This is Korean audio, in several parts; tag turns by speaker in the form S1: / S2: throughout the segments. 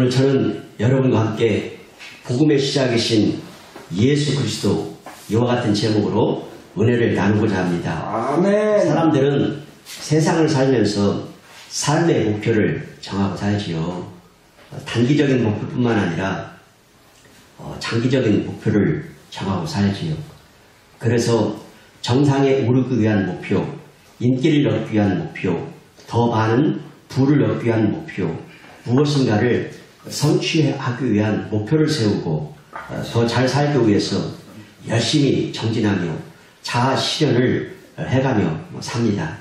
S1: 오늘 저는 여러분과 함께 복음의 시작이신 예수 그리스도 이와 같은 제목으로 은혜를 나누고자 합니다.
S2: 아멘.
S1: 사람들은 세상을 살면서 삶의 목표를 정하고 살지요. 단기적인 목표뿐만 아니라 장기적인 목표를 정하고 살지요. 그래서 정상에 오르기 위한 목표, 인기를 얻기 위한 목표, 더 많은 부를 얻기 위한 목표, 무엇인가를 성취하기 위한 목표를 세우고 더 잘 살기 위해서 열심히 정진하며 자아 실현을 해가며 삽니다.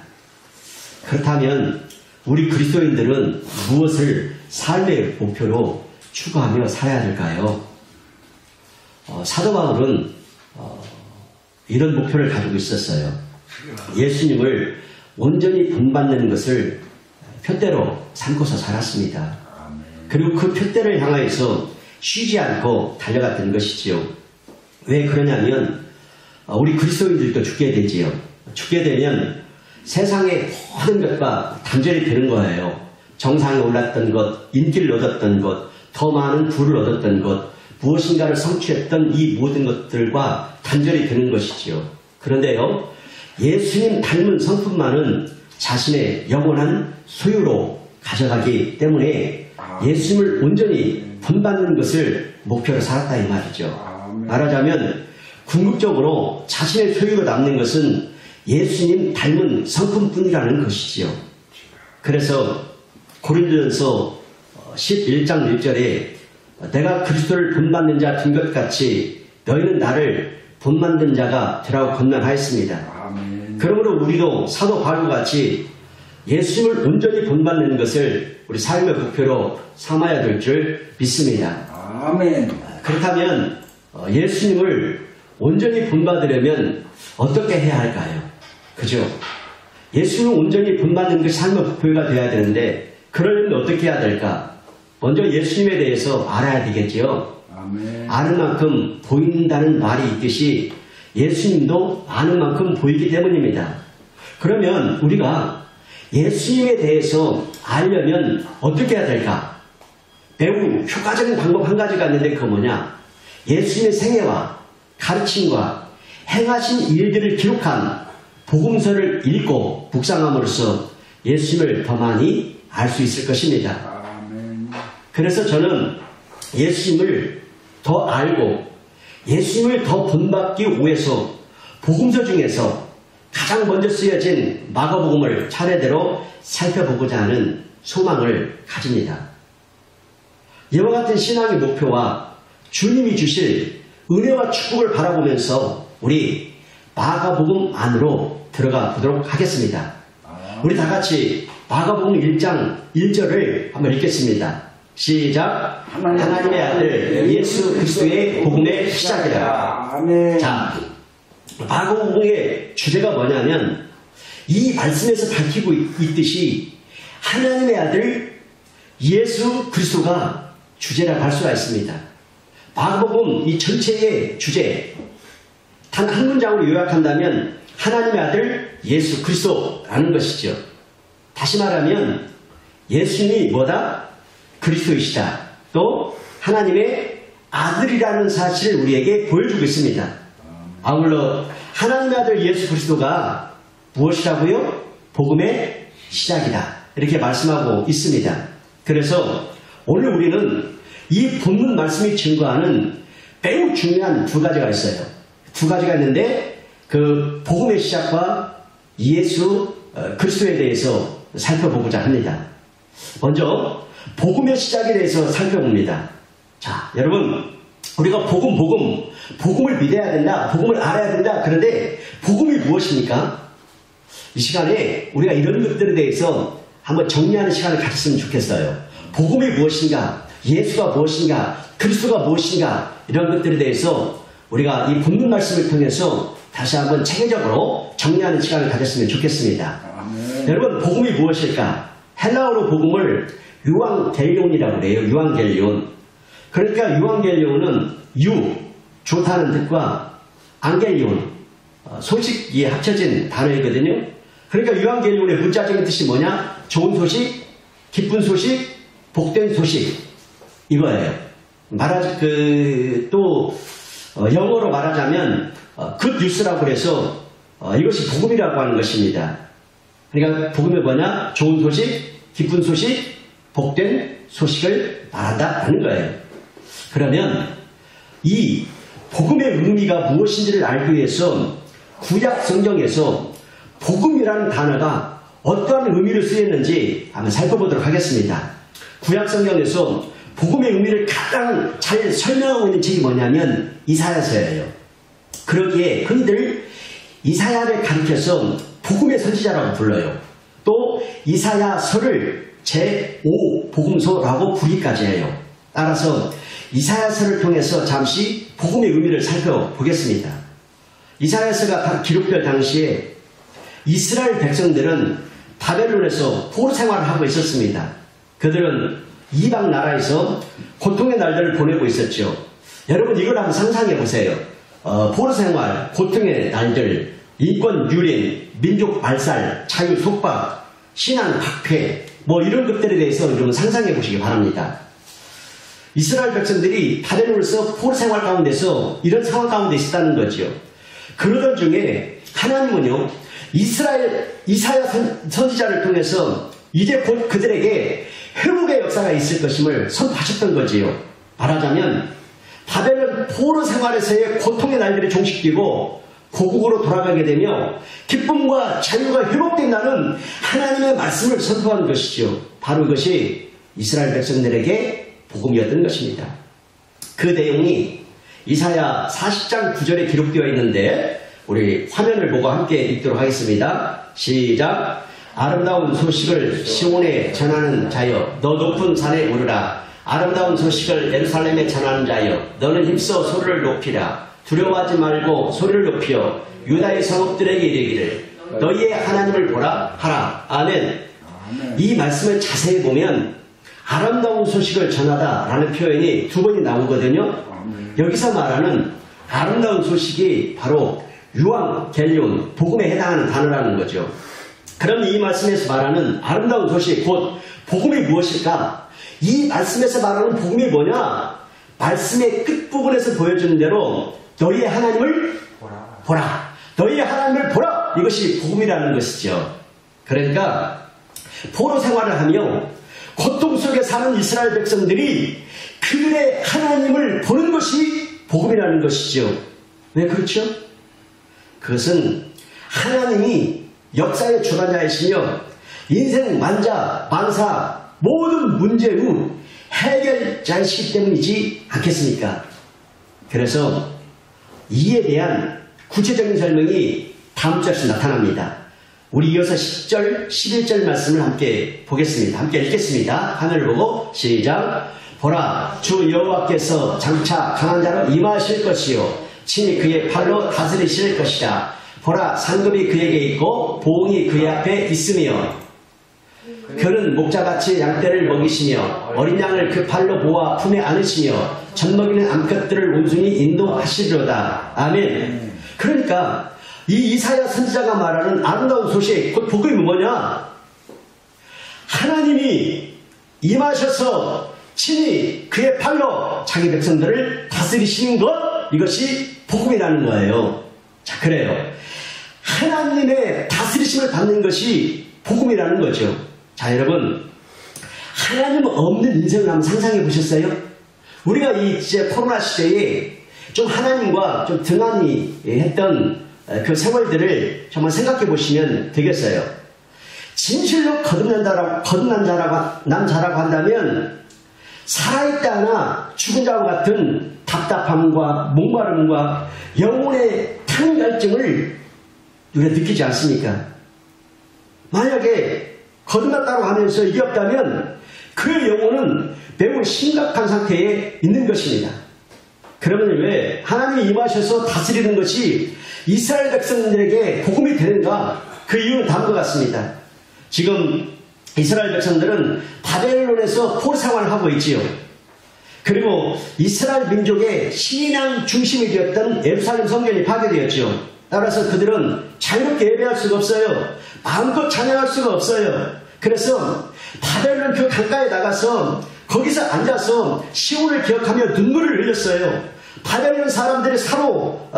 S1: 그렇다면 우리 그리스도인들은 무엇을 삶의 목표로 추구하며 살아야 될까요? 사도 바울은 이런 목표를 가지고 있었어요. 예수님을 온전히 본받는 것을 표대로 삼고서 살았습니다. 그리고 그 표대를 향하여서 쉬지 않고 달려갔던 것이지요. 왜 그러냐면 우리 그리스도인들도 죽게 되지요. 죽게 되면 세상의 모든 것과 단절이 되는 거예요. 정상에 올랐던 것, 인기를 얻었던 것, 더 많은 부를 얻었던 것, 무엇인가를 성취했던 이 모든 것들과 단절이 되는 것이지요. 그런데요, 예수님 닮은 성품만은 자신의 영원한 소유로 가져가기 때문에 예수님을 온전히 본받는 것을 목표로 살았다 이 말이죠. 말하자면 궁극적으로 자신의 소유가 남는 것은 예수님 닮은 성품뿐이라는 것이지요. 그래서 고린도전서 11장 1절에 내가 그리스도를 본받는 자 된 것 같이 너희는 나를 본받는 자가 되라고 권면하였습니다. 그러므로 우리도 사도 바울과 같이 예수님을 온전히 본받는 것을 우리 삶의 목표로 삼아야 될 줄 믿습니다.
S2: 아멘.
S1: 그렇다면 예수님을 온전히 본받으려면 어떻게 해야 할까요? 그죠? 예수님을 온전히 본받는 게 삶의 목표가 되어야 되는데 그러려면 어떻게 해야 될까? 먼저 예수님에 대해서 알아야 되겠지요.
S2: 아멘.
S1: 아는 만큼 보인다는 말이 있듯이 예수님도 아는 만큼 보이기 때문입니다. 그러면 우리가 예수님에 대해서 알려면 어떻게 해야 될까? 매우 효과적인 방법 한 가지가 있는데 그거 뭐냐? 예수님의 생애와 가르침과 행하신 일들을 기록한 복음서를 읽고 묵상함으로써 예수님을 더 많이 알 수 있을 것입니다.
S2: 아멘.
S1: 그래서 저는 예수님을 더 알고 예수님을 더 본받기 위해서 복음서 중에서 가장 먼저 쓰여진 마가복음을 차례대로 살펴보고자 하는 소망을 가집니다. 이와 같은 신앙의 목표와 주님이 주실 은혜와 축복을 바라보면서 우리 마가복음 안으로 들어가 보도록 하겠습니다. 우리 다 같이 마가복음 1장 1절을 한번 읽겠습니다. 시작. 하나님의 아들 예수 그리스도의 복음의 시작이다.
S2: 아멘.
S1: 자, 마가복음의 주제가 뭐냐면 이 말씀에서 밝히고 있듯이 하나님의 아들 예수 그리스도가 주제라고 할 수가 있습니다. 마가복음 이 전체의 주제 단 한 문장으로 요약한다면 하나님의 아들 예수 그리스도라는 것이죠. 다시 말하면 예수님이 뭐다? 그리스도이시다. 또 하나님의 아들이라는 사실을 우리에게 보여주고 있습니다. 아울러 하나님의 아들 예수 그리스도가 무엇이라고요? 복음의 시작이다. 이렇게 말씀하고 있습니다. 그래서 오늘 우리는 이 본문 말씀이 증거하는 매우 중요한 두 가지가 있어요. 두 가지가 있는데 그 복음의 시작과 예수 그리스도에 대해서 살펴보고자 합니다. 먼저 복음의 시작에 대해서 살펴봅니다. 자, 여러분 우리가 복음을 믿어야 된다, 복음을 알아야 된다. 그런데 복음이 무엇입니까? 이 시간에 우리가 이런 것들에 대해서 한번 정리하는 시간을 가졌으면 좋겠어요. 복음이 무엇인가, 예수가 무엇인가, 그리스도가 무엇인가 이런 것들에 대해서 우리가 이 본문 말씀을 통해서 다시 한번 체계적으로 정리하는 시간을 가졌으면 좋겠습니다. 여러분 복음이 무엇일까? 헬라어로 복음을 유앙겔리온이라고 그래요. 유앙겔리온. 그러니까 유앙겔리온은 좋다는 뜻과 안겔리온, 소식이 합쳐진 단어이거든요. 그러니까 유앙겔리온의 문자적인 뜻이 뭐냐? 좋은 소식, 기쁜 소식, 복된 소식. 이거예요. 영어로 말하자면 굿 뉴스라고 해서 이것이 복음이라고 하는 것입니다. 그러니까 복음이 뭐냐? 좋은 소식, 기쁜 소식, 복된 소식을 말한다는 거예요. 그러면 이 복음의 의미가 무엇인지를 알기 위해서 구약 성경에서 복음이라는 단어가 어떠한 의미를 쓰였는지 한번 살펴보도록 하겠습니다. 구약 성경에서 복음의 의미를 가장 잘 설명하고 있는 책이 뭐냐면 이사야서예요. 그러기에 흔히들 이사야를 가리켜서 복음의 선지자라고 불러요. 또 이사야서를 제5 복음서라고 부르기까지 해요. 따라서 이사야서를 통해서 잠시 복음의 의미를 살펴보겠습니다. 이사야서가 기록될 당시에 이스라엘 백성들은 바벨론에서 포로 생활을 하고 있었습니다. 그들은 이방 나라에서 고통의 날들을 보내고 있었죠. 여러분 이걸 한번 상상해 보세요. 포로 생활, 고통의 날들, 인권 유린, 민족 발살, 자유 속박, 신앙 박해 이런 것들에 대해서 좀 상상해 보시기 바랍니다. 이스라엘 백성들이 바벨론에서 포로 생활 가운데서 이런 상황 가운데 있었다는 거죠. 그러던 중에 하나님은요 이사야 선지자를 통해서 이제 곧 그들에게 회복의 역사가 있을 것임을 선포하셨던 거지요. 말하자면 바벨론 포로 생활에서의 고통의 날들이 종식되고 고국으로 돌아가게 되며 기쁨과 자유가 회복된다는 하나님의 말씀을 선포한 것이죠. 바로 이것이 이스라엘 백성들에게 복음이었던 것입니다. 그 내용이 이사야 40장 9절에 기록되어 있는데 우리 화면을 보고 함께 읽도록 하겠습니다. 시작. 아름다운 소식을 시온에 전하는 자여 너 높은 산에 오르라. 아름다운 소식을 예루살렘에 전하는 자여 너는 힘써 소리를 높이라. 두려워하지 말고 소리를 높여 유다의 성읍들에게 이르기를 너희의 하나님을 보라 하라. 아멘. 이 말씀을 자세히 보면 아름다운 소식을 전하다 라는 표현이 두 번이 나오거든요. 여기서 말하는 아름다운 소식이 바로 유앙겔리온, 복음에 해당하는 단어라는 거죠. 그럼 이 말씀에서 말하는 아름다운 소식, 곧 복음이 무엇일까? 이 말씀에서 말하는 복음이 뭐냐? 말씀의 끝부분에서 보여주는 대로 너희의 하나님을 보라. 너희의 하나님을 보라. 이것이 복음이라는 것이죠. 그러니까 포로 생활을 하며 고통 속에 사는 이스라엘 백성들이 그들의 하나님을 보는 것이 복음이라는 것이죠. 왜 그렇죠? 그것은 하나님이 역사의 주관자이시며 인생 만사 모든 문제의 해결자이시기 때문이지 않겠습니까? 그래서 이에 대한 구체적인 설명이 다음 절에서 나타납니다. 우리 이어서 10절, 11절 말씀을 함께 보겠습니다. 함께 읽겠습니다. 하늘을 보고 시작. 보라, 주 여호와께서 장차 강한 자로 임하실 것이요 친히 그의 팔로 다스리실 것이다. 보라, 상급이 그에게 있고 보응이 그의 앞에 있으며 그는 목자같이 양떼를 먹이시며 어린 양을 그 팔로 모아 품에 안으시며 젖먹이는 암컷들을 온순히 인도하시리로다. 아멘. 그러니까 이 이사야 선지자가 말하는 아름다운 소식, 곧 복음이 뭐냐? 하나님이 임하셔서 친히 그의 팔로 자기 백성들을 다스리시는 것, 이것이 복음이라는 거예요. 자, 그래요. 하나님의 다스리심을 받는 것이 복음이라는 거죠. 자, 여러분, 하나님 없는 인생을 한번 상상해 보셨어요? 우리가 이 이제 코로나 시대에 좀 하나님과 좀 등한히 했던 그 세월들을 정말 생각해 보시면 되겠어요. 진실로 거듭난 자라고 한다면 살아있다나 죽은 자와 같은 답답함과 목마름과 영혼의 타는 갈증을 우리가 느끼지 않습니까? 만약에 거듭났다고 하면서 이게 없다면 그 영혼은 매우 심각한 상태에 있는 것입니다. 그러면 왜 하나님이 임하셔서 다스리는 것이 이스라엘 백성들에게 복음이 되는가? 그 이유는 다음과 같습니다. 지금 이스라엘 백성들은 바벨론에서 포로 생활을 하고 있지요. 그리고 이스라엘 민족의 신앙 중심이 되었던 예루살렘 성전이 파괴되었죠. 따라서 그들은 자유롭게 예배할 수가 없어요. 마음껏 찬양할 수가 없어요. 그래서 바벨론 그 강가에 나가서 거기서 앉아서 시온을 기억하며 눈물을 흘렸어요. 바다에 있는 사람들이 사로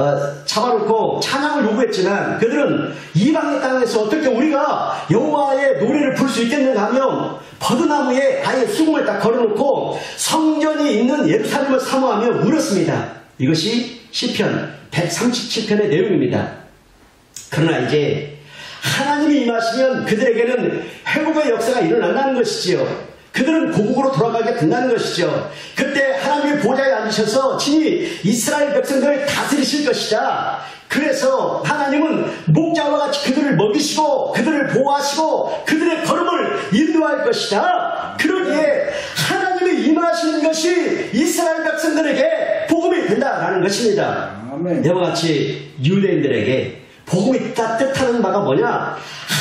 S1: 잡아놓고 찬양을 요구했지만 그들은 이방의 땅에서 어떻게 우리가 여호와의 노래를 부를 수 있겠는가 하며 버드나무에 아예 수금을 딱 걸어놓고 성전이 있는 예루살렘을 사모하며 울었습니다. 이것이 시편 137편의 내용입니다. 그러나 이제 하나님이 임하시면 그들에게는 회복의 역사가 일어난다는 것이지요. 그들은 고국으로 돌아가게 된다는 것이죠. 그때 하나님의 보좌에 앉으셔서 친히 이스라엘 백성들을 다스리실 것이다. 그래서 하나님은 목자와 같이 그들을 먹이시고 그들을 보호하시고 그들의 걸음을 인도할 것이다. 그러기에 하나님이 임하시는 것이 이스라엘 백성들에게 복음이 된다라는 것입니다.
S2: 아멘.
S1: 이와 같이 유대인들에게 복음이 뜻하는 바가 뭐냐?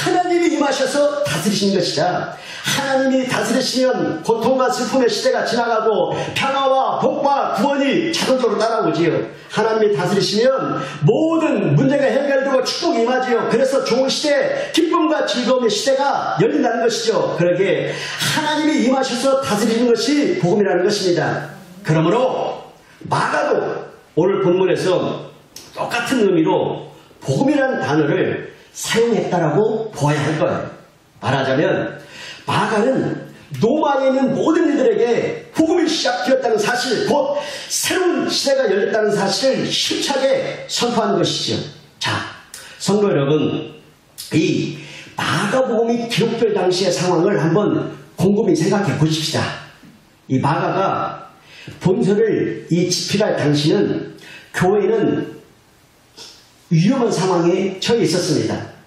S1: 하나님이 임하셔서 다스리신 것이다. 하나님이 다스리시면 고통과 슬픔의 시대가 지나가고 평화와 복과 구원이 자동적으로 따라오지요. 하나님이 다스리시면 모든 문제가 해결되고 축복이 임하지요. 그래서 좋은 시대, 기쁨과 즐거움의 시대가 열린다는 것이죠. 그러기에 하나님이 임하셔서 다스리는 것이 복음이라는 것입니다. 그러므로 마가도 오늘 본문에서 똑같은 의미로 복음이라는 단어를 사용했다라고 보아야 할 거예요. 말하자면 마가는 로마에 있는 모든 이들에게 복음이 시작되었다는 사실, 곧 새로운 시대가 열렸다는 사실을 힘차게 선포한 것이죠. 자, 성도 여러분, 이 마가복음이 기록될 당시의 상황을 한번 곰곰이 생각해 보십시다. 이 마가가 본서를 이 집필할 당시는 교회는 위험한 상황에 처해 있었습니다.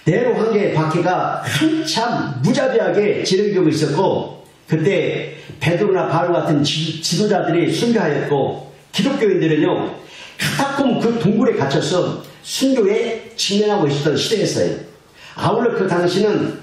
S1: 네로 황제의 박해가 한참 무자비하게 진행되고 있었고 그때 베드로나 바울 같은 지도자들이 순교하였고 기독교인들은요 카타콤 그 동굴에 갇혀서 순교에 직면하고 있었던 시대였어요. 아울러 그 당시는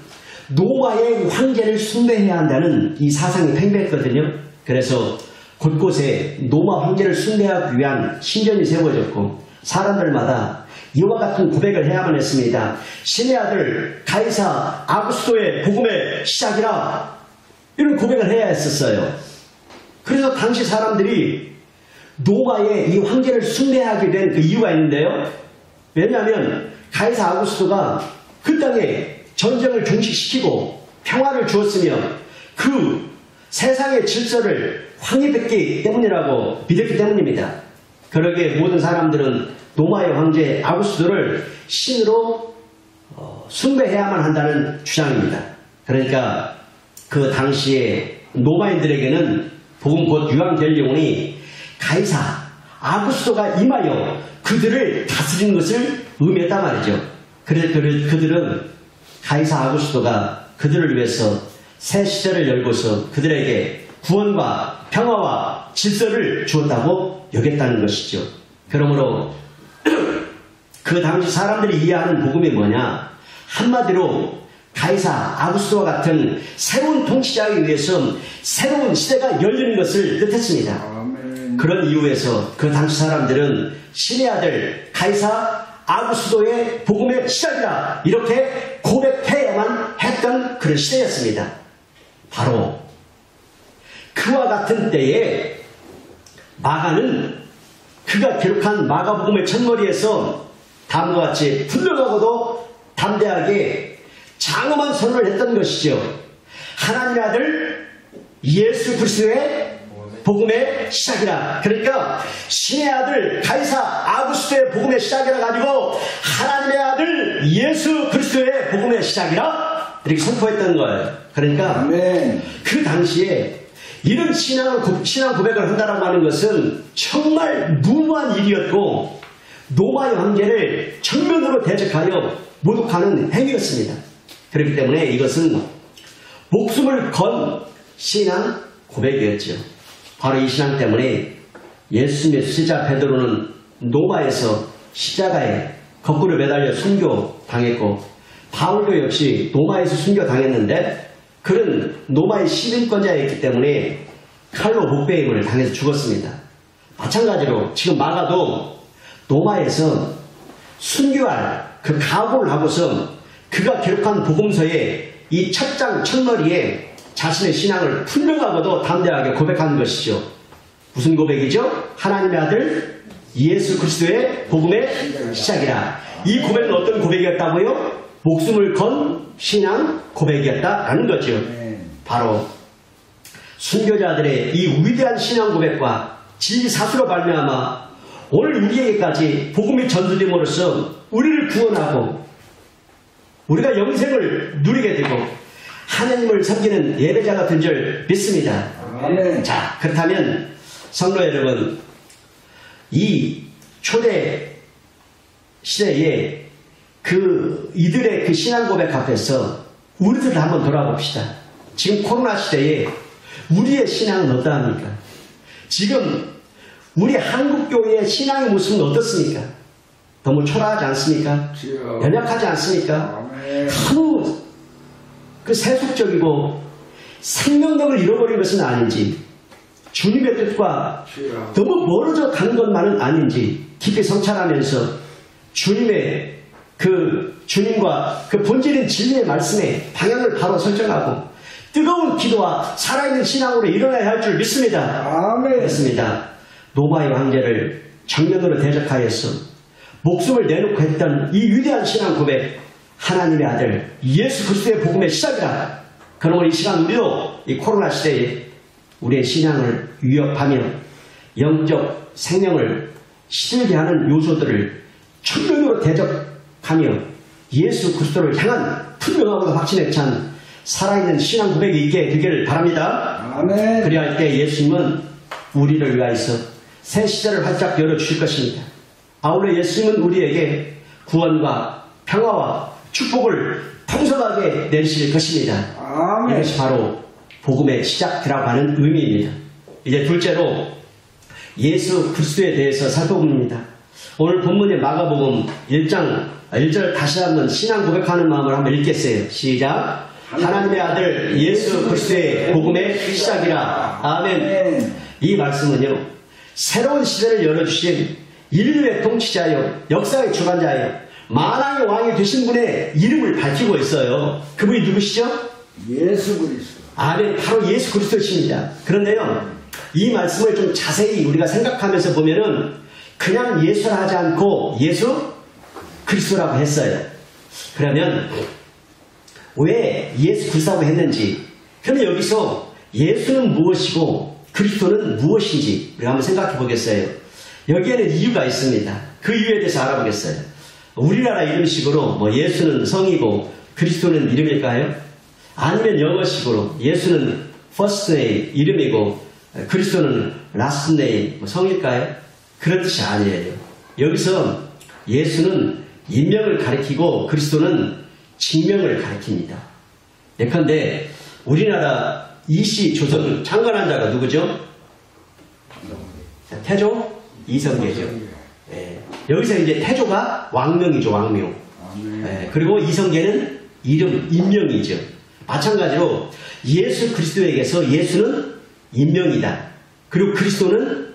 S1: 로마의 황제를 숭배해야 한다는 이 사상이 팽배했거든요. 그래서 곳곳에 로마 황제를 숭배하기 위한 신전이 세워졌고 사람들마다 이와 같은 고백을 해야만 했습니다. 신의 아들 가이사 아구스토의 복음의 시작이라 이런 고백을 해야 했었어요. 그래서 당시 사람들이 로마의 이 황제를 숭배하게 된 그 이유가 있는데요. 왜냐하면 가이사 아구스토가 그 땅에 전쟁을 종식시키고 평화를 주었으며 그 세상의 질서를 확립했기 때문이라고 믿었기 때문입니다. 그러기에 모든 사람들은 로마의 황제 아구스토를 신으로 숭배해야만 한다는 주장입니다. 그러니까 그 당시에 로마인들에게는 복음 곧 유앙겔리온이 가이사 아구스토가 임하여 그들을 다스리는 것을 의미했단 말이죠. 그래서 그들은 가이사 아구스토가 그들을 위해서 새 시대를 열고서 그들에게 구원과 평화와 질서를 주었다고 여겼다는 것이죠. 그러므로 그 당시 사람들이 이해하는 복음이 뭐냐? 한마디로 가이사 아구스토와 같은 새로운 통치자에 의해서 새로운 시대가 열리는 것을 뜻했습니다.
S2: 아멘.
S1: 그런 이유에서 그 당시 사람들은 신의 아들 가이사 아구스토의 복음의 시작이다 이렇게 고백해야만 했던 그런 시대였습니다. 바로 그와 같은 때에 마가는 그가 기록한 마가복음의 첫머리에서 다음과 같이 분명하고도 담대하게 장엄한 선언을 했던 것이죠. 하나님의 아들 예수 그리스도의 복음의 시작이라. 그러니까 신의 아들 가이사 아구스토의 복음의 시작이라 가지고 하나님의 아들 예수 그리스도의 복음의 시작이라 이렇게 선포했던 거예요. 그러니까
S2: 아멘.
S1: 그 당시에 이런 신앙 고백을 한다라고 하는 것은 정말 무모한 일이었고 로마의 황제를 정면으로 대적하여 모독하는 행위였습니다. 그렇기 때문에 이것은 목숨을 건 신앙 고백이었죠. 바로 이 신앙 때문에 예수님의 수제자 베드로는 로마에서 십자가에 거꾸로 매달려 순교당했고 바울도 역시 로마에서 순교당했는데 그는 로마의 시민권자였기 때문에 칼로 목베임을 당해서 죽었습니다. 마찬가지로 지금 마가도 로마에서 순교할 그 각오를 하고서 그가 기록한 복음서의 이 첫 장 첫머리에 자신의 신앙을 분명하고도 담대하게 고백하는 것이죠. 무슨 고백이죠? 하나님의 아들 예수 그리스도의 복음의 시작이라. 이 고백은 어떤 고백이었다고요? 목숨을 건 신앙 고백이었다라는 거죠. 바로 순교자들의 이 위대한 신앙 고백과 진리사수로 발명하마 오늘 우리에게까지 복음이 전수됨으로써 우리를 구원하고 우리가 영생을 누리게 되고 하나님을 섬기는 예배자가 된 줄 믿습니다.
S2: 아멘.
S1: 자, 그렇다면 성도 여러분, 이 초대 시대에 이들의 그 신앙 고백 앞에서 우리들 한번 돌아봅시다. 지금 코로나 시대에 우리의 신앙은 어떠합니까? 지금 우리 한국교회의 신앙의 모습은 어떻습니까? 너무 초라하지 않습니까? 연약하지 않습니까? 너무 세속적이고 생명력을 잃어버린 것은 아닌지, 주님의 뜻과 너무 멀어져 가는 것만은 아닌지 깊이 성찰하면서 주님의 주님과 본질인 진리의 말씀에 방향을 바로 설정하고 뜨거운 기도와 살아있는 신앙으로 일어나야 할 줄 믿습니다.
S2: 아멘.
S1: 그렇습니다. 노바의 황제를 정면으로 대적하여서 목숨을 내놓고 했던 이 위대한 신앙 고백, 하나님의 아들 예수 그리스도의 복음의 시작이라. 그러므로 이 시간 우리도 이 코로나 시대에 우리의 신앙을 위협하며 영적 생명을 시들게 하는 요소들을 정면으로 대적하며 예수 그리스도를 향한 분명하고도 확신에 찬 살아있는 신앙 고백이 있게 되기를 바랍니다.
S2: 아멘.
S1: 그리할 때 예수님은 우리를 위하여서 새 시대를 활짝 열어주실 것입니다. 아울러 예수님은 우리에게 구원과 평화와 축복을 풍성하게 내리실 것입니다.
S2: 아멘.
S1: 이것이 바로 복음의 시작이라고 하는 의미입니다. 이제 둘째로 예수 그리스도에 대해서 살펴봅니다. 오늘 본문의 마가복음 1장 1절 다시 한번 신앙 고백하는 마음을 한번 읽겠어요. 시작. 하나님의 아들 예수 그리스도의 복음의 시작이라. 아멘. 이 말씀은요, 새로운 시대를 열어주신 인류의 통치자여 역사의 주관자여 만왕의 왕이 되신 분의 이름을 밝히고 있어요. 그분이 누구시죠?
S2: 예수 그리스도.
S1: 아멘. 바로 예수 그리스도십니다. 그런데요, 이 말씀을 좀 자세히 우리가 생각하면서 보면은 그냥 예수라 하지 않고 예수 그리스도라고 했어요. 그러면 왜 예수 그리스도라고 했는지, 그러면 여기서 예수는 무엇이고 그리스도는 무엇인지 우리가 한번 생각해 보겠어요. 여기에는 이유가 있습니다. 그 이유에 대해서 알아보겠어요. 우리나라 이름식으로 예수는 성이고 그리스도는 이름일까요? 아니면 영어식으로 예수는 first name 이름이고 그리스도는 last name 성일까요? 그런 뜻이 아니에요. 여기서 예수는 인명을 가리키고 그리스도는 직명을 가리킵니다. 예컨대 우리나라 이시 조선 창건한 자가 누구죠? 태조 이성계죠. 예. 여기서 이제 태조가 왕명이죠, 왕명. 예. 그리고 이성계는 이름, 인명이죠. 마찬가지로 예수 그리스도에게서 예수는 인명이다. 그리고 그리스도는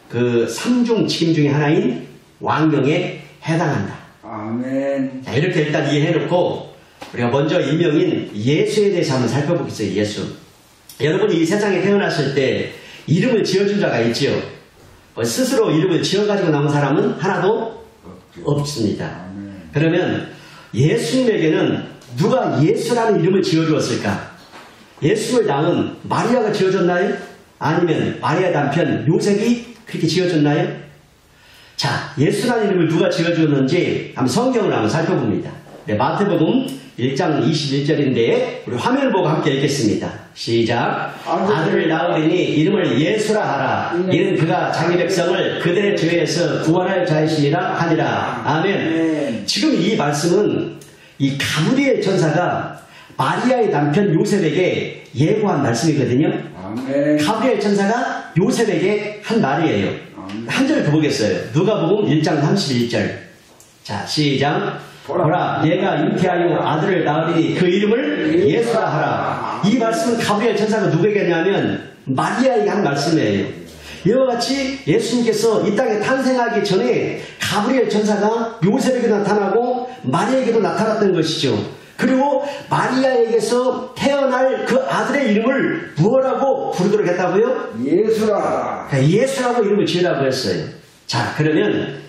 S1: 그 삼중 직임 중에 하나인 왕명에 해당한다.
S2: 아멘.
S1: 자, 이렇게 일단 이해해놓고 우리가 먼저 인명인 예수에 대해서 한번 살펴보겠어요. 예수. 여러분이 이 세상에 태어났을 때 이름을 지어준 자가 있지요. 스스로 이름을 지어가지고 나온 사람은 하나도 없습니다. 그러면 예수님에게는 누가 예수라는 이름을 지어주었을까? 예수를 낳은 마리아가 지어줬나요? 아니면 마리아 남편 요셉이 그렇게 지어줬나요? 자, 예수라는 이름을 누가 지어주었는지 한번 성경을 한번 살펴봅니다. 네, 마태복음 1장 21절인데 우리 화면을 보고 함께 읽겠습니다. 시작. 아들을 낳으리니 이름을 예수라 하라. 이는 그가 자기 백성을 그들의 죄에서 구원할 자이시니라 하니라. 아멘. 지금 이 말씀은 이 가브리엘 천사가 마리아의 남편 요셉에게 예고한 말씀이거든요.
S2: 아멘.
S1: 가브리엘 천사가 요셉에게 한 말이에요. 한 절 더 보겠어요. 누가복음 1장 31절. 자, 시작. 보라, 얘가 잉태하여 아들을 낳으리니 그 이름을 예수라 하라. 이 말씀은 가브리엘 천사가 누구에게 했냐면 마리아에게 한 말씀이에요. 이와 같이 예수님께서 이 땅에 탄생하기 전에 가브리엘 천사가 요셉에게 나타나고 마리아에게도 나타났던 것이죠. 그리고 마리아에게서 태어날 그 아들의 이름을 무엇라고 부르도록 했다고요?
S2: 예수라.
S1: 예수라고 이름을 지으라고 했어요. 자, 그러면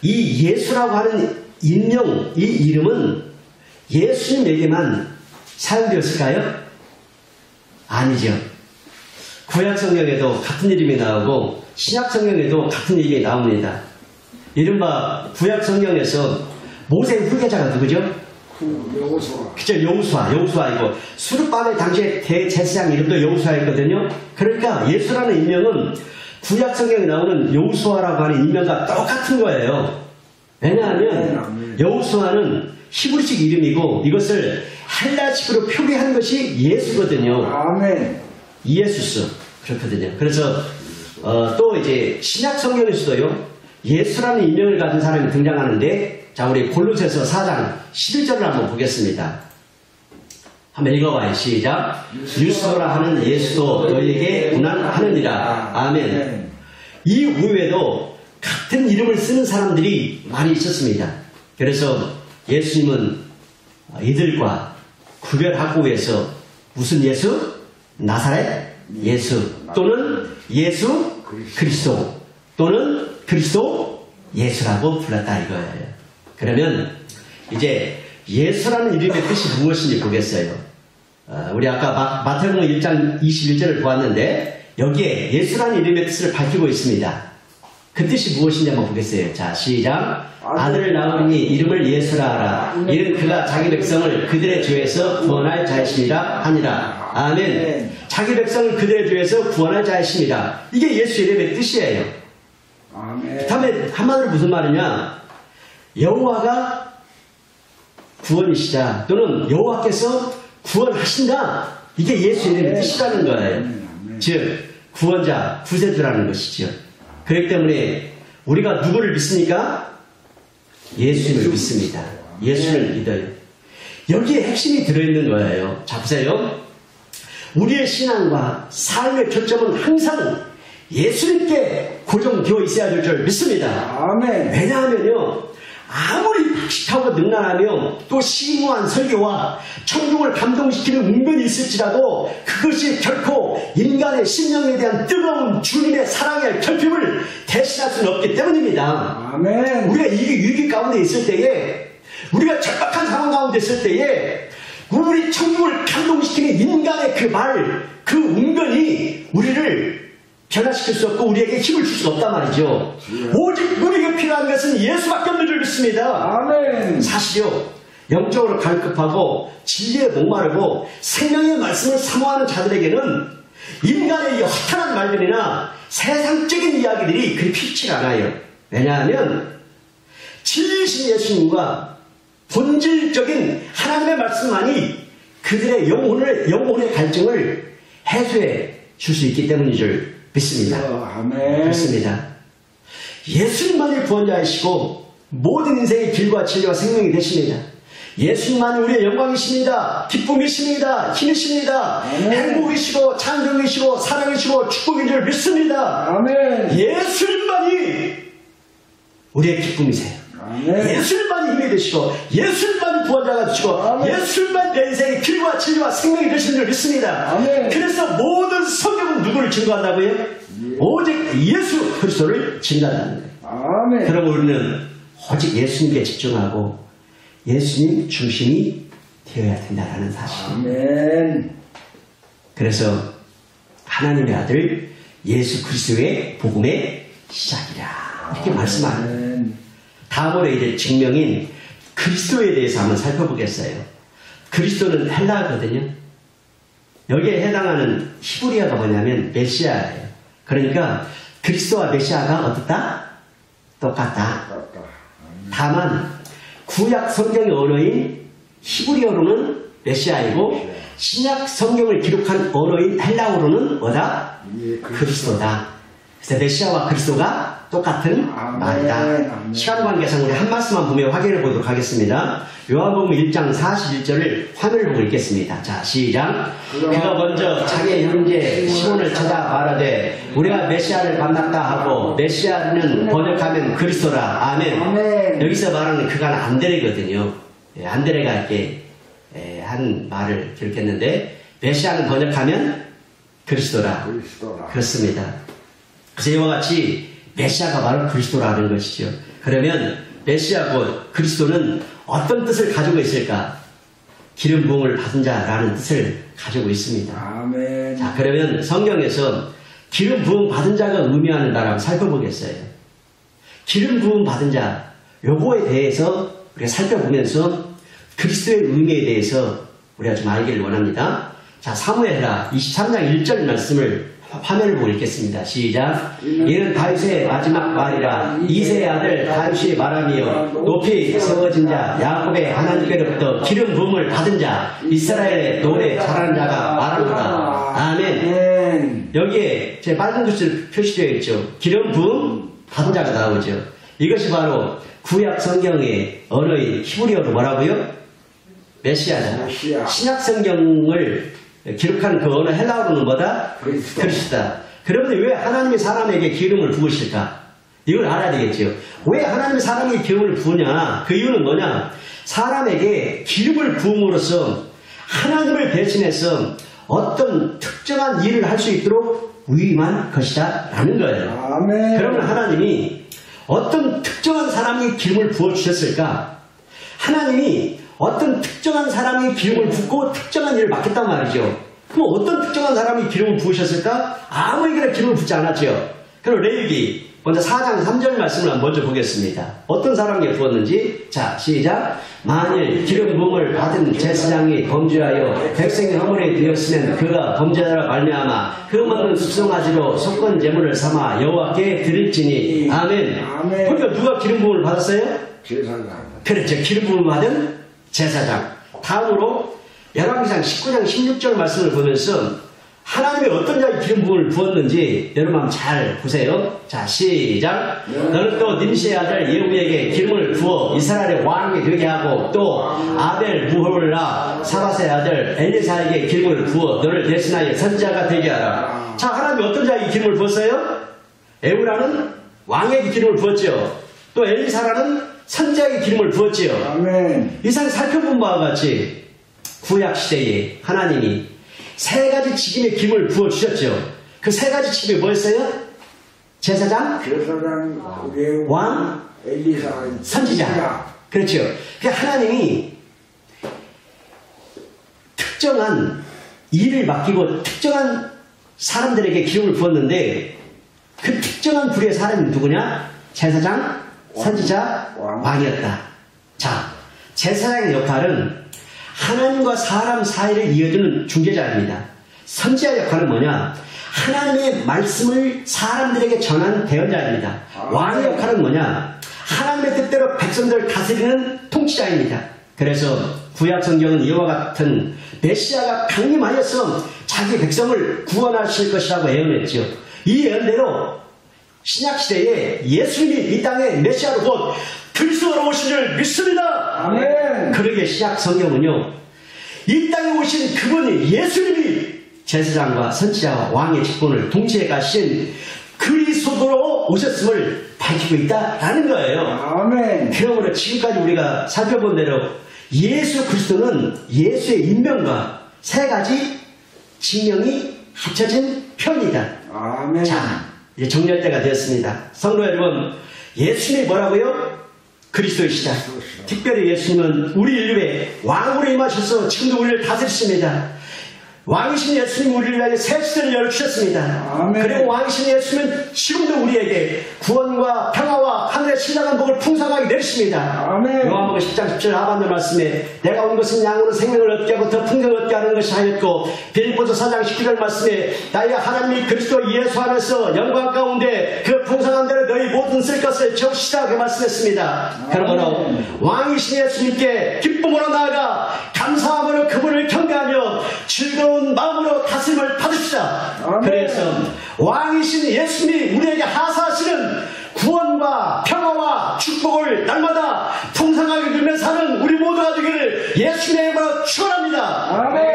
S1: 이 예수라고 하는 인명, 이 이름은 예수님에게만 사용되었을까요? 아니죠. 구약 성경에도 같은 이름이 나오고 신약 성경에도 같은 이름이 나옵니다. 이른바 구약 성경에서 모세의 후계자가 누구죠?
S2: 여호수아.
S1: 그죠? 여호수아이고 수르바벨 당시에 대제사장 이름도 여호수아였거든요. 그러니까 예수라는 인명은 구약 성경에 나오는 여호수아라고 하는 인명과 똑같은 거예요. 왜냐하면 여호수아는 히브리식 이름이고 이것을 헬라식으로 표기한 것이 예수거든요.
S2: 아멘.
S1: 이에수스 그렇거든요. 그래서 또 이제 신약 성경에서도요 예수라는 인명을 가진 사람이 등장하는데, 자, 우리 골로새서 4장 11절을 한번 보겠습니다. 한번 읽어봐요. 시작. 유스도라 하는 예수도 너희에게 고난하느니라. 아멘. 이 외에도 같은 이름을 쓰는 사람들이 많이 있었습니다. 그래서 예수님은 이들과 구별하고 해서 무슨 예수? 나사렛 예수 또는 예수 그리스도 또는 그리스도 예수라고 불렀다 이거예요. 그러면 이제 예수라는 이름의 뜻이 무엇인지 보겠어요. 우리 아까 마태복음 1장 21절을 보았는데 여기에 예수라는 이름의 뜻을 밝히고 있습니다. 그 뜻이 무엇인지 한번 보겠어요. 자, 시작. 아들을 낳으니 이름을 예수라 하라. 이는 그가 자기 백성을 그들의 죄에서 구원할 자이심이라 하니라. 아멘. 자기 백성을 그들의 죄에서 구원할 자이심이라. 이게 예수 이름의 뜻이에요.
S2: 아멘.
S1: 그 다음에 한마디로 무슨 말이냐? 여호와가 구원이시다 또는 여호와께서 구원하신다. 이게 예수 이름의 뜻이라는 거예요. 즉 구원자, 구세주라는 것이죠. 그렇기 때문에 우리가 누구를 믿습니까? 예수님을 믿습니다. 예수를 믿어요. 여기에 핵심이 들어있는 거예요. 자, 보세요. 우리의 신앙과 삶의 초점은 항상 예수님께 고정되어 있어야 될 줄 믿습니다.
S2: 아멘.
S1: 왜냐하면요, 아무리 박식하고 능란하며 또 심오한 설교와 청중을 감동시키는 운변이 있을지라도 그것이 결코 인간의 심령에 대한 뜨거운 주님의 사랑의 결핍을 대신할 수는 없기 때문입니다.
S2: 아멘.
S1: 우리가 이 위기 가운데 있을 때에, 우리가 절박한 상황 가운데 있을 때에 우리 청중을 감동시키는 인간의 그 말, 그 운변이 우리를 변화시킬 수 없고 우리에게 힘을 줄 수 없단 말이죠. 오직 우리에게 필요한 것은 예수밖에 없는 줄 믿습니다.
S2: 아멘.
S1: 사실요, 영적으로 갈급하고 진리에 목마르고 생명의 말씀을 사모하는 자들에게는 인간의 이 허탄한 말들이나 세상적인 이야기들이 그리 필요치 않아요. 왜냐하면 진리신 예수님과 본질적인 하나님의 말씀만이 그들의 영혼의 갈증을 해소해 줄 수 있기 때문인 줄 믿습니다.
S2: 아멘.
S1: 그렇습니다. 예수님만이 구원자이시고 모든 인생의 길과 진리와 생명이 되십니다. 예수님만이 우리의 영광이십니다. 기쁨이십니다. 힘이십니다.
S2: 아멘.
S1: 행복이시고 찬송이시고 사랑이시고 축복인 줄 믿습니다.
S2: 아멘.
S1: 예수님만이 우리의 기쁨이세요.
S2: 아멘.
S1: 예수님만이 힘이 되시고 예수님만이 구원자가 되시고
S2: 아멘.
S1: 예수님만 내 인생의 길과 진리와 생명이 되시는 줄 믿습니다.
S2: 아멘.
S1: 그래서 모든 성경은 누구를 증거한다고요? 오직 예수 그리스도를 증거한다는 거예요.
S2: 아멘.
S1: 그럼 우리는 오직 예수님께 집중하고 예수님 중심이 되어야 된다는 사실.
S2: 아멘.
S1: 그래서 하나님의 아들 예수 그리스도의 복음의 시작이라 이렇게 말씀하는. 다음으로 이제 증명인 그리스도에 대해서 한번 살펴보겠어요. 그리스도는 헬라어거든요. 여기에 해당하는 히브리어가 뭐냐면 메시아예요. 그러니까 그리스도와 메시아가 어떻다? 똑같다. 다만 구약 성경의 언어인 히브리어로는 메시아이고 신약 성경을 기록한 언어인 헬라어로는 뭐다? 그리스도다. 그래서 메시아와 그리스도가 똑같은 말이다. 시간 관계상 우리 한 말씀만 보며 확인해 보도록 하겠습니다. 요한복음 1장 41절을 화면을 보고 읽겠습니다. 자, 시작. 그가 먼저 자기의 형제 시몬을 찾아 말하되 우리가 메시아를 만났다 하고, 메시아는 번역하면 그리스도라. 아멘.
S2: 아멘.
S1: 여기서 말하는 그가 안데레거든요. 안드레가 이렇게 한 말을 기록했는데 메시아는 번역하면 그리스도라.
S2: 그리스도라.
S1: 그렇습니다. 그래서 이와 같이 메시아가 바로 그리스도라는 것이죠. 그러면 메시아 곧 그리스도는 어떤 뜻을 가지고 있을까? 기름 부음을 받은 자라는 뜻을 가지고 있습니다.
S2: 아멘.
S1: 자, 그러면 성경에서 기름 부음 받은 자가 의미하는 나라 한번 살펴보겠어요. 기름 부음 받은 자, 요거에 대해서 우리가 살펴보면서 그리스도의 의미에 대해서 우리가 좀 알기를 원합니다. 자, 사무엘하 23장 1절 말씀을 화면을 보고 읽겠습니다. 시작. 이는 다윗의 마지막 말이라 이새의 아들 다윗이 말하며 높이 세워진 자 야곱의 하나님께로부터 기름 부음을 받은 자 이스라엘의 노래 잘하는 자가 말하노라. 아멘.
S2: 아멘.
S1: 여기에 제 빨간 글씨로 표시되어 있죠. 기름 부음 받은 자가 나오죠. 이것이 바로 구약 성경의 언어인 히브리어로 뭐라고요? 메시아다.
S2: 메시아.
S1: 신약 성경을 기록한 그 언어 헬라어로는 뭐다?
S2: 그리스도.
S1: 그리스도다. 그러면 왜 하나님이 사람에게 기름을 부으실까? 이걸 알아야 되겠죠. 왜 하나님이 사람에게 기름을 부으냐? 그 이유는 뭐냐? 사람에게 기름을 부음으로써 하나님을 대신해서 어떤 특정한 일을 할 수 있도록 위임한 것이다 라는 거예요.
S2: 아멘.
S1: 그러면 하나님이 어떤 특정한 사람이 기름을 부어주셨을까? 하나님이 어떤 특정한 사람이 기름을 붓고 특정한 일을 맡겠단 말이죠. 그럼 어떤 특정한 사람이 기름을 부으셨을까? 아무에게나 기름을 붓지 않았죠. 그럼 레위기 먼저 4장 3절 말씀을 먼저 보겠습니다. 어떤 사람에게 부었는지. 자, 시작. 만일 기름 부음을 받은 제사장이 범죄하여 백성의 허물에 되었으면 그가 범죄자라 말미암아 그 먹는 숙성아지로 속건 제물을 삼아 여호와께 드릴지니. 아멘.
S2: 아멘.
S1: 그러니까 누가 기름 부음을 받았어요?
S2: 제사장.
S1: 그렇죠. 기름 부음을 받은 제사장. 다음으로 열왕기상 19장 16절 말씀을 보면서 하나님이 어떤 자에 기름 부음을 부었는지 여러분 한번 잘 보세요. 자, 시작. 너는 또 님시의 아들 예후에게 기름을 부어 이스라엘의 왕이 되게 하고 또 아벨 무홀라 사밧의 아들 엘리사에게 기름을 부어 너를 대신하여 선지자가 되게 하라. 자, 하나님이 어떤 자에게 기름을 부었어요? 에후라는 왕에게 기름을 부었죠. 또 엘리사라는 선지자에게 기름을 부었지요.
S2: 아멘.
S1: 이상 살펴본 바와 같이 구약 시대에 하나님이 세 가지 직임의 기름을 부어 주셨죠. 그 세 가지 직임이 뭐였어요? 제사장,
S2: 제사장,
S1: 왕,
S2: 엘리사,
S1: 선지자. 그렇죠. 그 하나님이 특정한 일을 맡기고 특정한 사람들에게 기름을 부었는데 그 특정한 부류의 사람이 누구냐? 제사장, 선지자, 왕이었다. 자, 제사장의 역할은 하나님과 사람 사이를 이어주는 중재자입니다. 선지자 역할은 뭐냐? 하나님의 말씀을 사람들에게 전하는 대언자입니다. 왕의 역할은 뭐냐? 하나님의 뜻대로 백성들을 다스리는 통치자입니다. 그래서 구약 성경은 이와 같은 메시아가 강림하여서 자기 백성을 구원하실 것이라고 예언했죠. 이 예언대로 신약시대에 예수님이 이 땅에 메시아로 곧 그리스도로 오신 줄 믿습니다.
S2: 아멘.
S1: 그러게 신약 성경은요, 이 땅에 오신 그분이 예수님이 제사장과 선지자와 왕의 직분을 동시에 가신 그리스도로 오셨음을 밝히고 있다라는 거예요.
S2: 아멘.
S1: 그러므로 지금까지 우리가 살펴본 대로 예수 그리스도는 예수의 인명과 세 가지 직명이 합쳐진 편이다.
S2: 아멘.
S1: 자, 이제 정리할 때가 되었습니다. 성도 여러분, 예수님이 뭐라고요? 그리스도이시다. 특별히 예수님은 우리 인류의 왕으로 임하셔서 지금도 우리를 다스리십니다. 왕이신 예수님 우리를 위하여 새 시대를 열어주셨습니다.
S2: 아멘.
S1: 그리고 왕이신 예수님은 지금도 우리에게 구원과 평화와 하늘의 신령한 복을 풍성하게 내리십니다.
S2: 아멘.
S1: 요한복음 10장 17절 하반절 말씀에 내가 온 것은 양으로 생명을 얻게 하고 더 풍성을 얻게 하는 것이 하였고, 빌립보서 4장 19절 말씀에 나의 하나님이 그리스도 예수 안에서 영광 가운데 그 풍성한 대로 너희 모든 쓸 것을 적시다 그 말씀했습니다. 그러므로 왕이신 예수님께 기쁨으로 나아가 감사함으로 그분을 경배하며 즐거운 마음으로 다스림을 받읍시다.
S2: 아멘.
S1: 그래서 왕이신 예수님이 우리에게 하사하시는 구원과 평화와 축복을 날마다 풍성하게 누리며 사는 우리 모두가 되기를 예수님의 이름으로 축원합니다.
S2: 아멘.